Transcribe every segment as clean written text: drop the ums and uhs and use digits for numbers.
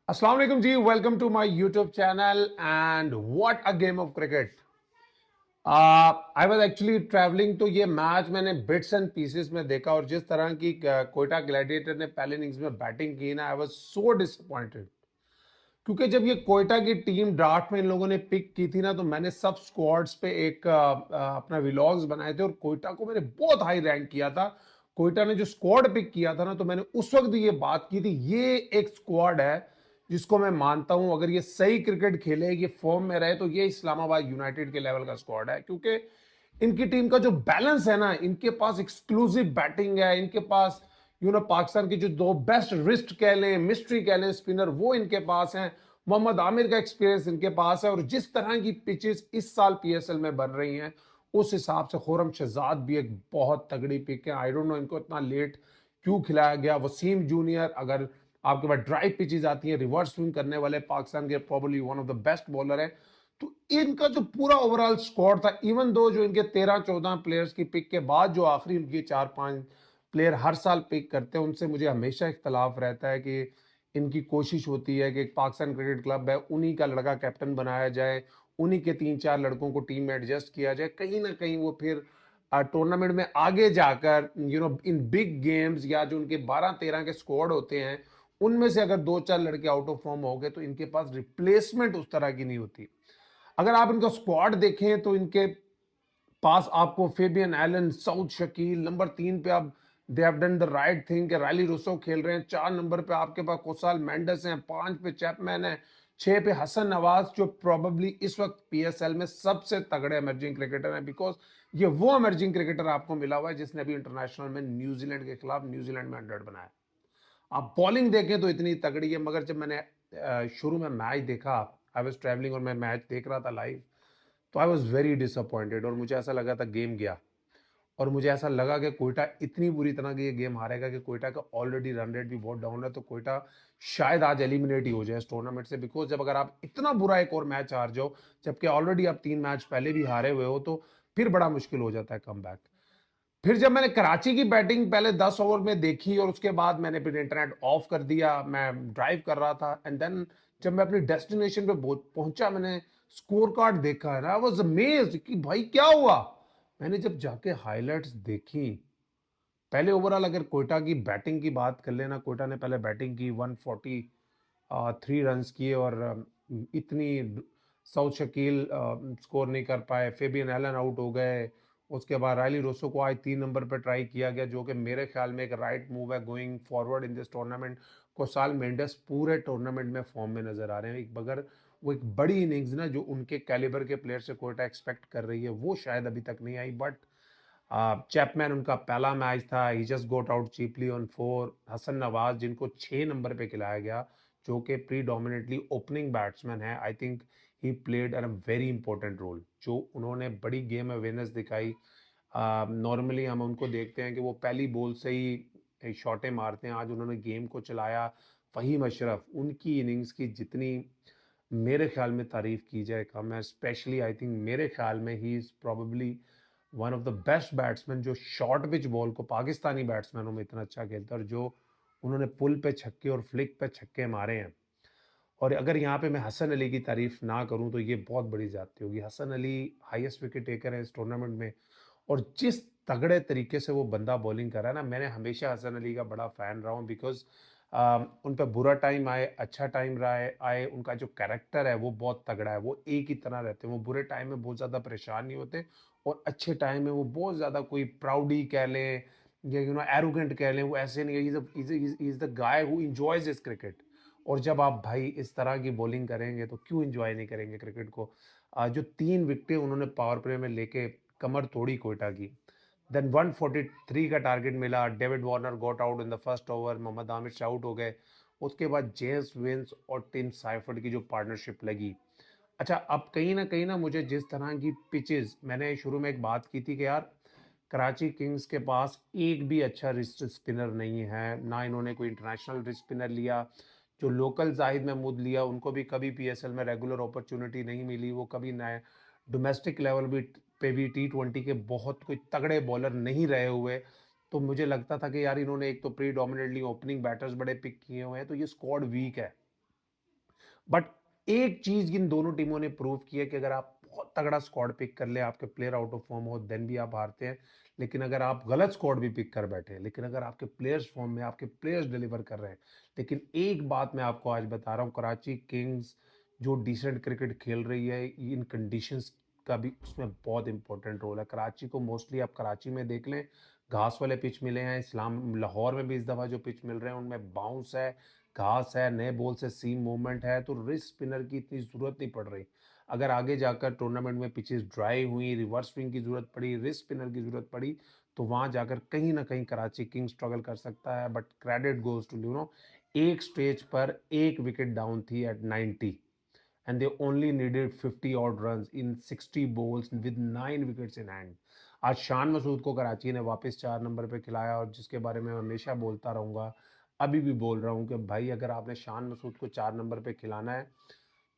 अस्सलाम वालेकुम जी, welcome to my YouTube channel and what a game of cricket. I was actually travelling, तो ये मैच मैंने बिट्स एंड पीसेस में देखा और जिस तरह की कोयटा ग्लैडिएटर ने पहले इनिंग्स में बैटिंग की ना, आई वाज सो डिसअपॉइंटेड। क्योंकि जब ये कोयटा की टीम ड्राफ्ट में इन लोगों ने पिक की थी ना, तो मैंने सब स्क्वाड्स पे एक अपना व्लॉग्स बनाए थे और कोयटा को मैंने बहुत हाई रैंक किया था। कोयटा ने जो स्क्वाड पिक किया था ना, तो मैंने उस वक्त भी ये बात की थी, ये एक स्क्वाड है जिसको मैं मानता हूं अगर ये सही क्रिकेट खेले, ये फॉर्म में रहे, तो ये इस्लामाबाद यूनाइटेड के लेवल का स्क्वाड है। क्योंकि इनकी टीम का जो बैलेंस है ना, इनके पास एक्सक्लूसिव बैटिंग है, इनके पास पाकिस्तान की जो दो बेस्ट रिस्ट कह लें, मिस्ट्री कह लें, स्पिनर, वो इनके पास हैं। मोहम्मद आमिर का एक्सपीरियंस इनके पास है और जिस तरह की पिचेस इस साल पीएसएल में बन रही हैं, उस हिसाब से खुरम शहजाद भी एक बहुत तगड़ी पिक है। आई डोंट नो इनको इतना लेट क्यों खिलाया गया। वसीम जूनियर, अगर आपके पास ड्राइव पिचेस आती हैं, रिवर्स स्विंग करने वाले, पाकिस्तान के probably one of the best bowler है। तो इनका जो पूरा ओवरऑल स्क्वाड था, इवन दो जो इनके 13-14 प्लेयर्स की पिक के बाद जो आखिरी उनकी 4-5 प्लेयर हर साल पिक करते हैं, उनसे मुझे हमेशा इख्तलाफ रहता है कि इनकी कोशिश होती है कि एक पाकिस्तान क्रिकेट क्लब है, उन्हीं का लड़का कैप्टन बनाया जाए, उन्हीं के 3-4 लड़कों को टीम में एडजस्ट किया जाए, कहीं ना कहीं वो फिर टूर्नामेंट में आगे जाकर इन बिग गेम्स या जो उनके 12-13 के स्क्वाड होते हैं, उनमें से अगर 2-4 लड़के आउट ऑफ फॉर्म हो गए तो इनके पास रिप्लेसमेंट उस तरह की नहीं होती। अगर आप इनका स्क्वाड देखें तो इनके पास आपको Fabian Allen, south Shakeel, number 3 पे आप they have done the right thing कि रैली रूसो खेल रहे हैं। 4 नंबर पे आपके पास कोसाल मेंडेस हैं, 5 पे चैपमैन है, 6 पे हसन नवाज, जो प्रोबेबली इस वक्त पीएसएल में सबसे तगड़े इमर्जिंग क्रिकेटर हैं। बिकॉज ये वो इमर्जिंग क्रिकेटर आपको मिला हुआ है जिसने अभी इंटरनेशनल में न्यूजीलैंड के खिलाफ न्यूजीलैंड में 100 बनाया। आप बॉलिंग देखें तो इतनी तगड़ी है, मगर जब मैंने शुरू में मैच देखा, आई वाज ट्रैवलिंग और मैं मैच देख रहा था लाइव, तो आई वॉज वेरी डिसअपॉइंटेड और मुझे ऐसा लगा था गेम गया। और मुझे ऐसा लगा कि कोयटा इतनी बुरी तरह की ये गेम हारेगा कि कोयटा का ऑलरेडी रन रेट भी बहुत डाउन है, तो कोयटा शायद आज एलिमिनेट ही हो जाए इस टूर्नामेंट से। बिकॉज जब अगर आप इतना बुरा एक और मैच हार जाओ, जबकि ऑलरेडी आप 3 मैच पहले भी हारे हुए हो, तो फिर बड़ा मुश्किल हो जाता है कम बैक। फिर जब मैंने कराची की बैटिंग पहले 10 ओवर में देखी और उसके बाद मैंने फिर इंटरनेट ऑफ कर दिया, मैं ड्राइव कर रहा था, एंड देन जब मैं अपनी डेस्टिनेशन पे पहुंचा, मैंने स्कोर कार्ड देखा है ना, आई वाज अमेज्ड कि भाई क्या हुआ। मैंने जब जाके हाइलाइट्स देखी, पहले ओवरऑल अगर कोयटा की बैटिंग की बात कर लेना, कोयटा ने पहले बैटिंग की, 143 रन्स किए और इतनी साउथ शकील स्कोर नहीं कर पाए, फेबियन एलन आउट हो गए। उसके बाद रायली रोसो को आज 3 नंबर पर ट्राई किया गया, जो कि मेरे ख्याल में एक राइट मूव है going forward in this tournament. Kusal Mendis पूरे टूर्नामेंट में फॉर्म में नजर आ रहे हैं, एक बगर वो एक बड़ी इनिंग्स ना जो उनके कैलिबर के प्लेयर से कोयटा एक्सपेक्ट कर रही है, वो शायद अभी तक नहीं आई। बट चैपमैन उनका पहला मैच था, he just got out cheaply on 4। Hasan Nawaz जिनको 6 नंबर पे खिलाया गया, जो कि प्रीडोमिनेटली ओपनिंग बैट्समैन है, I think he played a very important role. जो उन्होंने बड़ी गेम अवेयरनेस दिखाई। नॉर्मली हम उनको देखते हैं कि वो पहली बॉल से ही शॉटें मारते हैं, आज उन्होंने गेम को चलाया। फ़हीम अशरफ, उनकी इनिंग्स की जितनी मेरे ख्याल में तारीफ की जाए कम है। स्पेशली आई थिंक मेरे ख्याल में he is probably one of the best batsman जो शॉर्ट पिच बॉल को पाकिस्तानी बैट्समैनों में इतना अच्छा खेलता है, और जो उन्होंने पुल पे छक्के और फ्लिक पे छक्के मारे हैं। और अगर यहाँ पे मैं हसन अली की तारीफ ना करूं तो ये बहुत बड़ी ज्यादती होगी। Hasan Ali highest wicket taker है इस टूर्नामेंट में, और जिस तगड़े तरीके से वो बंदा बॉलिंग कर रहा है ना, मैंने हमेशा हसन अली का बड़ा फैन रहा हूँ। बिकॉज उन पर बुरा टाइम आए, अच्छा टाइम रहा है आए, उनका जो कैरेक्टर है वो बहुत तगड़ा है। वो एक ही तरह रहते हैं, वो बुरे टाइम में बहुत ज़्यादा परेशान नहीं होते, और अच्छे टाइम में वो बहुत ज़्यादा कोई प्राउडी कह लें या एरोगेंट कह लें, वो ऐसे नहीं है। Is the guy who enjoys is cricket. और जब आप भाई इस तरह की बॉलिंग करेंगे तो क्यों एंजॉय नहीं करेंगे क्रिकेट को। जो 3 विकेटें उन्होंने पावर प्ले में लेके कमर तोड़ी कोयटा की। देन 143 का टारगेट मिला, David Warner got out in the first over, Mohammad Amir out हो गए। उसके बाद जेम्स विंस और टिम साइफर्ड की जो पार्टनरशिप लगी। अच्छा, अब कहीं ना मुझे जिस तरह की पिचेस, मैंने शुरू में एक बात की थी कि यार कराची किंग्स के पास एक भी अच्छा रिस्ट स्पिनर नहीं है, ना इन्होंने कोई इंटरनेशनल रिस्ट स्पिनर लिया। जो लोकल जाहिद महमूद लिया, उनको भी कभी पीएसएल में रेगुलर अपॉर्चुनिटी नहीं मिली, वो कभी नए डोमेस्टिक लेवल भी पे भी टी20 के बहुत कोई तगड़े बॉलर नहीं रहे हुए। तो मुझे लगता था कि यार इन्होंने एक तो प्री डोमिनेटली ओपनिंग बैटर्स बड़े पिक किए हुए हैं, तो ये स्क्वाड वीक है। बट एक चीज इन दोनों टीमों ने प्रूव की है कि अगर आप बहुत तगड़ा स्क्वाड पिक कर ले, आपके प्लेयर आउट ऑफ फॉर्म हो, देन भी आप हारते हैं। लेकिन अगर आप गलत स्क्वाड भी पिक कर बैठे, लेकिन अगर आपके प्लेयर्स फॉर्म में, आपके प्लेयर्स डिलीवर कर रहे हैं। लेकिन एक बात मैं आपको आज बता रहा हूँ, कराची किंग्स जो डिसेंट क्रिकेट खेल रही है इन कंडीशंस का भी उसमें बहुत इंपॉर्टेंट रोल है। कराची को मोस्टली आप कराची में देख लें, घास वाले पिच मिले हैं। इस्लाम लाहौर में भी इस दफ़ा जो पिच मिल रहे हैं उनमें बाउंस है, घास है, नए बॉल से सीम मूवमेंट है, तो रिस्ट स्पिनर की इतनी ज़रूरत नहीं पड़ रही। अगर आगे जाकर टूर्नामेंट में पिचेस ड्राई हुई, रिवर्स स्विंग की ज़रूरत पड़ी, रिस्ट स्पिनर की ज़रूरत पड़ी, तो वहाँ जाकर कहीं न कहीं कराची किंग्स स्ट्रगल कर सकता है। बट क्रेडिट गोज़ टू एक स्टेज पर 1 विकेट डाउन थी eight 90 and they only needed 50 odd runs in 60 balls with 9 wickets in hand. आज शान मसूद को कराची ने वापस 4 नंबर पे खिलाया, और जिसके बारे में मैं हमेशा बोलता रहूँगा, अभी भी बोल रहा हूँ कि भाई अगर आपने शान मसूद को 4 नंबर पे खिलाना है,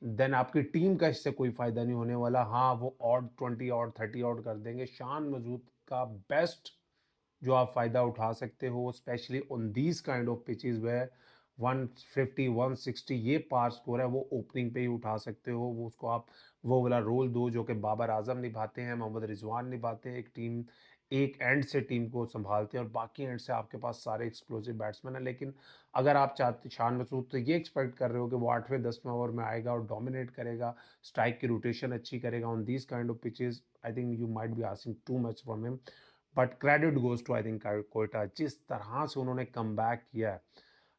देन आपकी टीम का इससे कोई फ़ायदा नहीं होने वाला। हाँ, वो ऑड 20 ऑड 30 ऑड कर देंगे। शान मसूद का बेस्ट जो आप फ़ायदा उठा सकते हो, specially on these kind of pitches where 150 160 ये पार स्कोर है, वो ओपनिंग पे ही उठा सकते हो। वो उसको आप वो वाला रोल दो जो कि बाबर आजम निभाते हैं, मोहम्मद रिजवान निभाते हैं। एक टीम एक एंड से टीम को संभालते हैं और बाकी एंड से आपके पास सारे एक्सप्लोसिव बैट्समैन हैं। लेकिन अगर आप चाहते शान मसूद तो ये एक्सपेक्ट कर रहे हो कि वो 8वें 10वें ओवर में आएगा और डोमिनेट करेगा, स्ट्राइक की रोटेशन अच्छी करेगा on these kind of pitches, I think you might be asking too much from him. But credit goes to I think Quetta, जिस तरह से उन्होंने कम बैक किया है।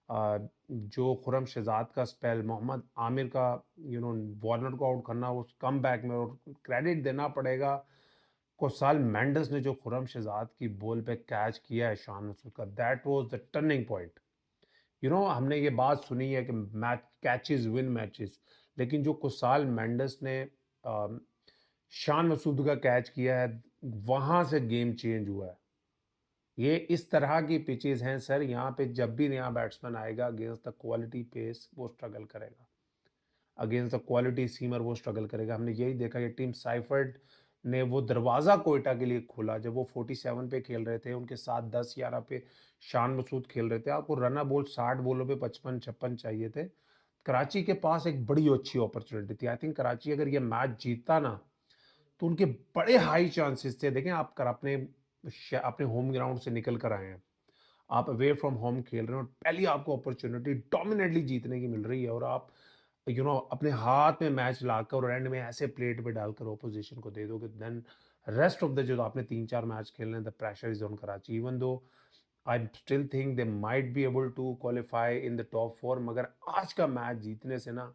जो खुरम शहजाद का स्पेल, मोहम्मद आमिर का वार्नर को आउट करना उस कम बैक में, और क्रेडिट देना पड़ेगा कोसाल मेंडिस ने जो खुरम शहजाद की बॉल पे कैच किया है शान मसूद का, that was the turning point. हमने ये बात सुनी है कि मैच कैचेस विन मैचेस, लेकिन जो कोसाल मेंडिस ने अ, शान मसूद का कैच किया है, वहां से गेम चेंज हुआ है। ये इस तरह की पिचेस हैं सर, यहाँ पे जब भी नया बैट्समैन आएगा अगेंस्ट द क्वालिटी पेस वो स्ट्रगल करेगा, अगेंस्ट द क्वालिटी सीमर वो स्ट्रगल करेगा। हमने यही देखा कि टीम साइफर्ड ने वो दरवाज़ा कोयटा के लिए खोला जब वो 47 पे खेल रहे थे, उनके साथ 10-11 पे शान मसूद खेल रहे थे। आपको रन बॉल 60 बॉलों पे 55-56 चाहिए थे। कराची के पास एक बड़ी अच्छी अपॉर्चुनिटी थी। आई थिंक कराची अगर ये मैच जीतता ना, तो उनके बड़े हाई चांसेस थे। देखें, आप कर अपने होम ग्राउंड से निकल कर आए हैं, आप अवे फ्रॉम होम खेल रहे हो, पहली आपको अपॉर्चुनिटी डोमिनेटली जीतने की मिल रही है, और आप अपने हाथ में मैच लाकर और एंड में ऐसे प्लेट पे डालकर ऑपोजिशन को दे दोगे, देन रेस्ट ऑफ द जो आपने 3-4 मैच खेलने, the pressure is on Karachi. Even though I still think they might be able to qualify in the top 4, मगर आज का मैच जीतने से ना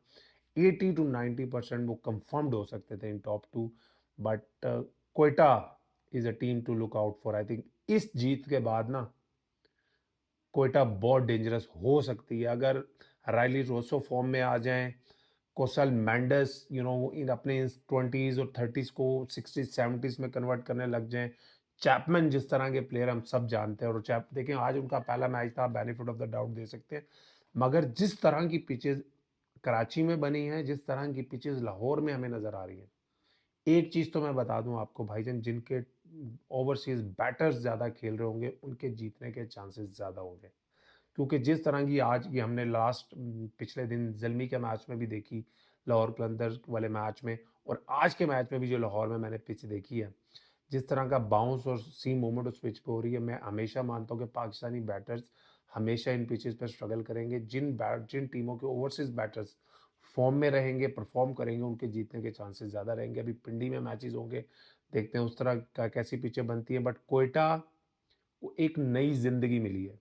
80 to 90% वो कंफर्म्ड हो सकते थे in top 2। But Quetta is a team to look out for. I think इस जीत के बाद ना कोयटा बहुत डेंजरस हो सकती है। अगर राइली रोसो फॉर्म में आ जाएं, कोसल मैंडस इन अपने 20s और 30s को 60s 70s में कन्वर्ट करने लग जाएं, चैपमैन जिस तरह के प्लेयर हम सब जानते हैं, और चैप देखें आज उनका पहला मैच था, बेनिफिट ऑफ द डाउट दे सकते हैं। मगर जिस तरह की पिचेस कराची में बनी हैं, जिस तरह की पिचेस लाहौर में हमें नजर आ रही हैं, एक चीज तो मैं बता दूं आपको भाईजान, जिनके ओवरसीज बैटर्स ज्यादा खेल रहे होंगे उनके जीतने के चांसेस ज्यादा होंगे। क्योंकि जिस तरह की आज की हमने लास्ट पिछले दिन जल्मी के मैच में भी देखी, लाहौर कलंदर वाले मैच में, और आज के मैच में भी जो लाहौर में मैंने पिच देखी है, जिस तरह का बाउंस और सी मूवमेंट उस पिच पे हो रही है, मैं हमेशा मानता हूँ कि पाकिस्तानी बैटर्स हमेशा इन पिचेस पर स्ट्रगल करेंगे। जिन टीमों के ओवरसीज बैटर्स फॉर्म में रहेंगे, परफॉर्म करेंगे, उनके जीतने के चांसेस ज़्यादा रहेंगे। अभी पिंडी में मैचेस होंगे, देखते हैं उस तरह का कैसी पिचें बनती हैं। बट कोयटा को एक नई जिंदगी मिली है।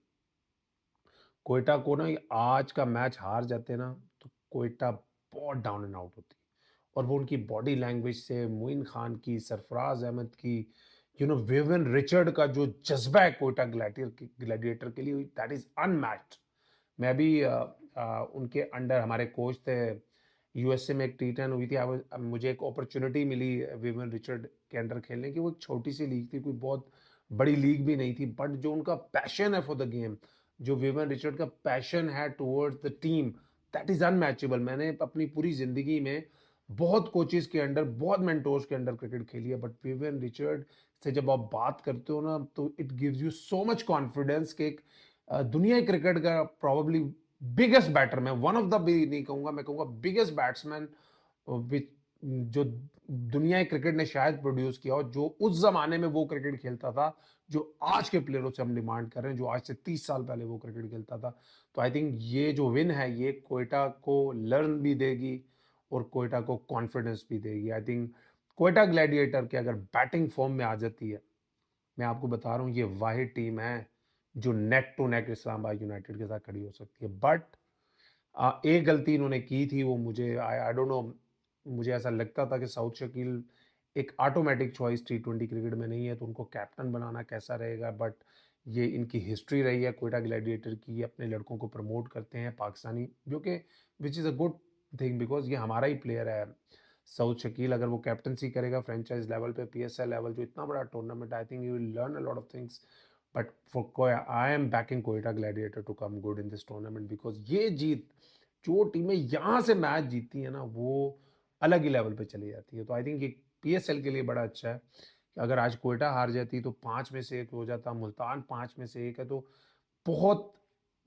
कोयटा को ना आज का मैच हार जाते ना, तो कोयटा बहुत डाउन एंड आउट होती, और वो उनकी बॉडी लैंग्वेज से मोइन खान की, सरफराज अहमद की, विवियन रिचर्ड का जो जज्बा है कोयटा ग्लैडिएटर के लिए, दैट इज अनमैच्ड। मैं भी उनके अंडर, हमारे कोच थे, यूएसए में एक T10 हुई थी, मुझे एक अपॉर्चुनिटी मिली विवियन रिचर्ड के अंडर खेलने की। वो एक छोटी सी लीग थी, कोई बहुत बड़ी लीग भी नहीं थी, बट जो उनका पैशन है फॉर द गेम, जो विवियन रिचर्ड का पैशन है towards the team, that is unmatchable. मैंने अपनी पूरी जिंदगी में बहुत कोचेस के अंडर, बहुत मेंटोर्स के अंडर क्रिकेट खेली है, बट विवियन रिचर्ड से जब आप बात करते हो ना, तो it gives you so much confidence कि एक दुनिया क्रिकेट का प्रॉब्ली बिगेस्ट बैटर मैं वन ऑफ द भी नहीं कहूंगा, मैं कहूंगा बिगेस्ट बैट्समैन जो दुनिया की क्रिकेट ने शायद प्रोड्यूस किया हो, जो उस जमाने में वो क्रिकेट खेलता था जो आज के प्लेयरों से हम डिमांड कर रहे हैं, जो आज से 30 साल पहले वो क्रिकेट खेलता था। तो आई थिंक ये जो विन है ये कोयटा को लर्न भी देगी और कोयटा को कॉन्फिडेंस भी देगी। आई थिंक कोयटा ग्लैडिएटर के अगर बैटिंग फॉर्म में आ जाती है, मैं आपको बता रहा हूँ ये वाहिद टीम है जो neck to neck Islamabad United के साथ खड़ी हो सकती है। बट एक गलती इन्होंने की थी, वो मुझे आई आई डोंट नो, मुझे ऐसा लगता था कि साउथ शकील एक ऑटोमेटिक चॉइस T20 क्रिकेट में नहीं है, तो उनको कैप्टन बनाना कैसा रहेगा। बट ये इनकी हिस्ट्री रही है कोयटा ग्लैडिएटर की, ये अपने लड़कों को प्रमोट करते हैं पाकिस्तानी, जो कि which is a good thing because ये हमारा ही प्लेयर है साउथ शकील। अगर वो कैप्टनसी करेगा फ्रेंचाइज लेवल पे, PSL लेवल, जो इतना बड़ा tournament, I think you will learn a lot of things. But for I am backing Quetta Gladiator to come good in this tournament because ये जीत, जो टीमें यहाँ से मैच जीतती है ना, वो अलग ही लेवल पे चली जाती है। तो आई थिंक ये PSL के लिए बड़ा अच्छा है कि अगर आज कोयटा हार जाती तो 5 में से 1 हो जाता, मुल्तान 5 में से 1 है, तो बहुत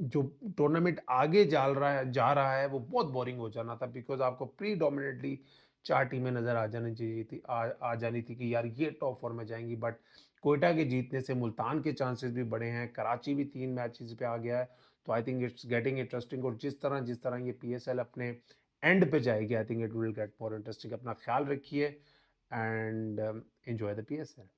जो टूर्नामेंट आगे जा रहा है वो बहुत बोरिंग हो जाना था बिकॉज आपको प्रीडोमिनेटली 4 टीमें नजर आ जानी चाहिए थी, आ जानी थी कि यार ये टॉप 4 में जाएंगी। बट कोयटा के जीतने से मुल्तान के चांसेस भी बढ़े हैं, कराची भी 3 मैचेस पे आ गया है। तो I think it's getting interesting, और जिस तरह ये PSL अपने एंड पे जाएगी, I think it will get more interesting. अपना ख्याल रखिए एंड एंजॉय द PSL।